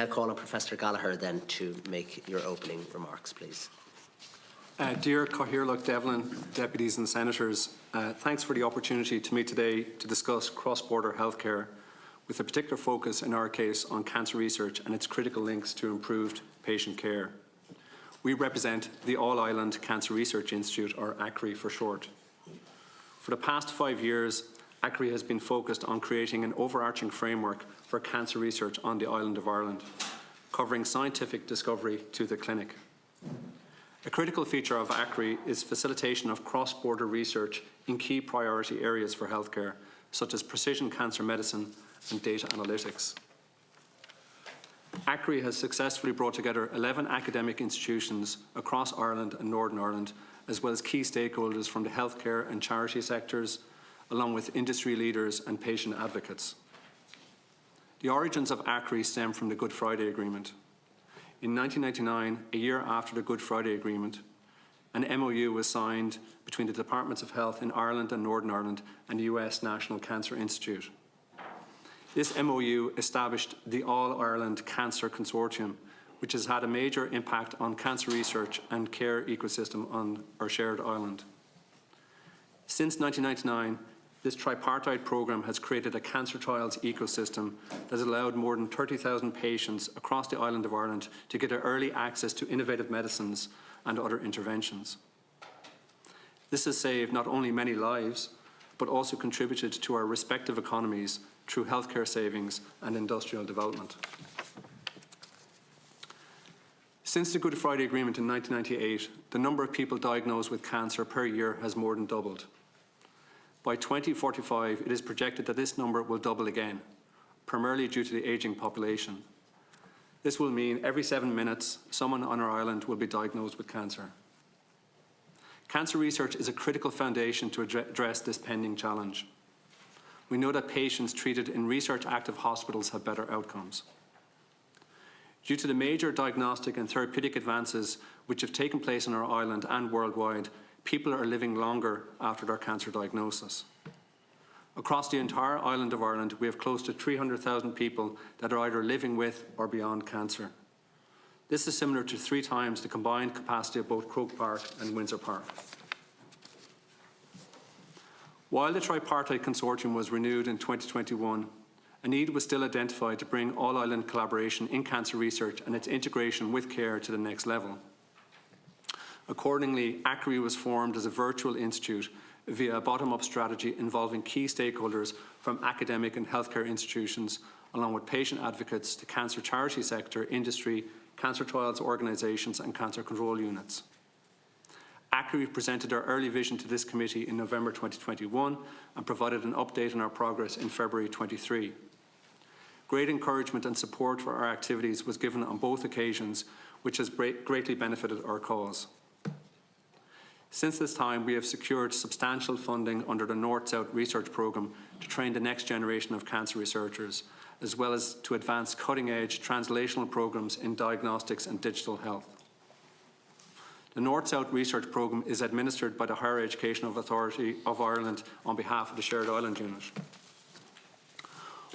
I'll call on Professor Gallagher then to make your opening remarks, please. Dear Oireachtas Devlin, Deputies and Senators, thanks for the opportunity to meet today to discuss cross-border healthcare with a particular focus in our case on cancer research and its critical links to improved patient care. We represent the All-Ireland Cancer Research Institute, or AICRI for short. For the past 5 years, AICRI has been focused on creating an overarching framework for cancer research on the island of Ireland, covering scientific discovery to the clinic. A critical feature of AICRI is facilitation of cross-border research in key priority areas for healthcare, such as precision cancer medicine and data analytics. AICRI has successfully brought together 11 academic institutions across Ireland and Northern Ireland, as well as key stakeholders from the healthcare and charity sectors, along with industry leaders and patient advocates. The origins of AICRI stem from the Good Friday Agreement. In 1999, a year after the Good Friday Agreement, an MOU was signed between the Departments of Health in Ireland and Northern Ireland and the US National Cancer Institute. This MOU established the All-Ireland Cancer Consortium, which has had a major impact on cancer research and care ecosystem on our shared island. Since 1999, this tripartite programme has created a cancer trials ecosystem that has allowed more than 30,000 patients across the island of Ireland to get early access to innovative medicines and other interventions. This has saved not only many lives, but also contributed to our respective economies through healthcare savings and industrial development. Since the Good Friday Agreement in 1998, the number of people diagnosed with cancer per year has more than doubled. By 2045, it is projected that this number will double again, primarily due to the ageing population. This will mean every 7 minutes, someone on our island will be diagnosed with cancer. Cancer research is a critical foundation to address this pending challenge. We know that patients treated in research-active hospitals have better outcomes. Due to the major diagnostic and therapeutic advances which have taken place on our island and worldwide, people are living longer after their cancer diagnosis. Across the entire island of Ireland, we have close to 300,000 people that are either living with or beyond cancer. This is similar to 3 times the combined capacity of both Croke Park and Windsor Park. While the tripartite consortium was renewed in 2021, a need was still identified to bring all-island collaboration in cancer research and its integration with care to the next level. Accordingly, AICRI was formed as a virtual institute via a bottom-up strategy involving key stakeholders from academic and healthcare institutions, along with patient advocates, the cancer charity sector, industry, cancer trials organisations and cancer control units. AICRI presented our early vision to this committee in November 2021 and provided an update on our progress in February 23. Great encouragement and support for our activities was given on both occasions, which has greatly benefited our cause. Since this time, we have secured substantial funding under the North-South Research Programme to train the next generation of cancer researchers, as well as to advance cutting-edge translational programmes in diagnostics and digital health. The North-South Research Programme is administered by the Higher Education Authority of Ireland on behalf of the Shared Island Unit.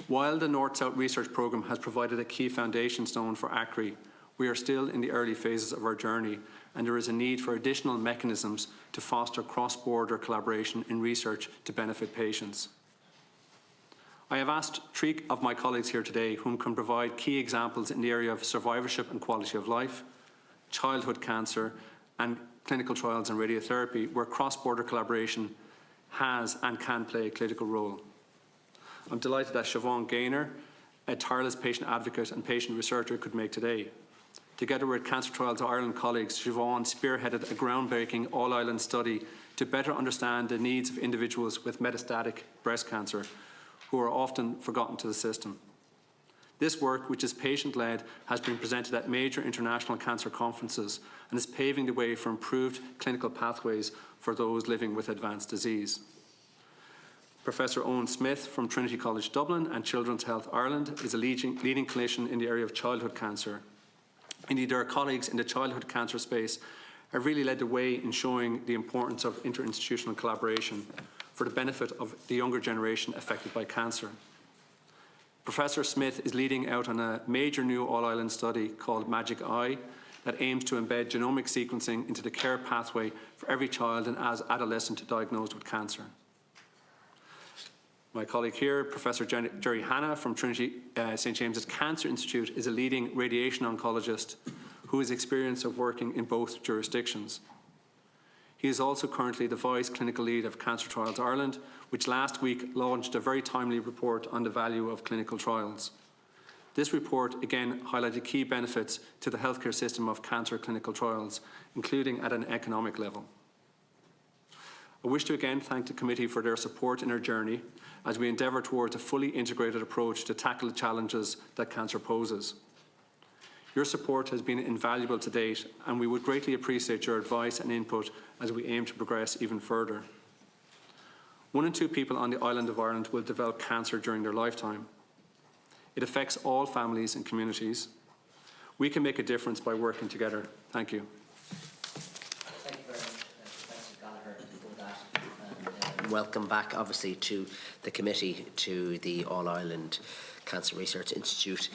While the North-South Research Programme has provided a key foundation stone for AICRI, we are still in the early phases of our journey, and there is a need for additional mechanisms to foster cross-border collaboration in research to benefit patients. I have asked 3 of my colleagues here today whom can provide key examples in the area of survivorship and quality of life, childhood cancer, and clinical trials and radiotherapy, where cross-border collaboration has and can play a critical role. I'm delighted that Siobhan Gaynor, a tireless patient advocate and patient researcher, could make today. Together with Cancer Trials Ireland colleagues, Siobhan spearheaded a groundbreaking all-island study to better understand the needs of individuals with metastatic breast cancer, who are often forgotten to the system. This work, which is patient-led, has been presented at major international cancer conferences and is paving the way for improved clinical pathways for those living with advanced disease. Professor Owen Smith from Trinity College Dublin and Children's Health Ireland is a leading clinician in the area of childhood cancer. Indeed, our colleagues in the childhood cancer space have really led the way in showing the importance of interinstitutional collaboration for the benefit of the younger generation affected by cancer. Professor Smith is leading out on a major new all-island study called Magic Eye that aims to embed genomic sequencing into the care pathway for every child and adolescent diagnosed with cancer. My colleague here, Professor Jerry Hanna from Trinity St James's Cancer Institute, is a leading radiation oncologist who has experience of working in both jurisdictions. He is also currently the Vice Clinical Lead of Cancer Trials Ireland, which last week launched a very timely report on the value of clinical trials. This report again highlighted key benefits to the healthcare system of cancer clinical trials, including at an economic level. I wish to again thank the committee for their support in our journey as we endeavour towards a fully integrated approach to tackle the challenges that cancer poses. Your support has been invaluable to date, and we would greatly appreciate your advice and input as we aim to progress even further. 1 in 2 people on the island of Ireland will develop cancer during their lifetime. It affects all families and communities. We can make a difference by working together. Thank you. Thank you very much, Professor Gallagher, for that. And welcome back, obviously, to the committee, to the All-Ireland Cancer Research Institute.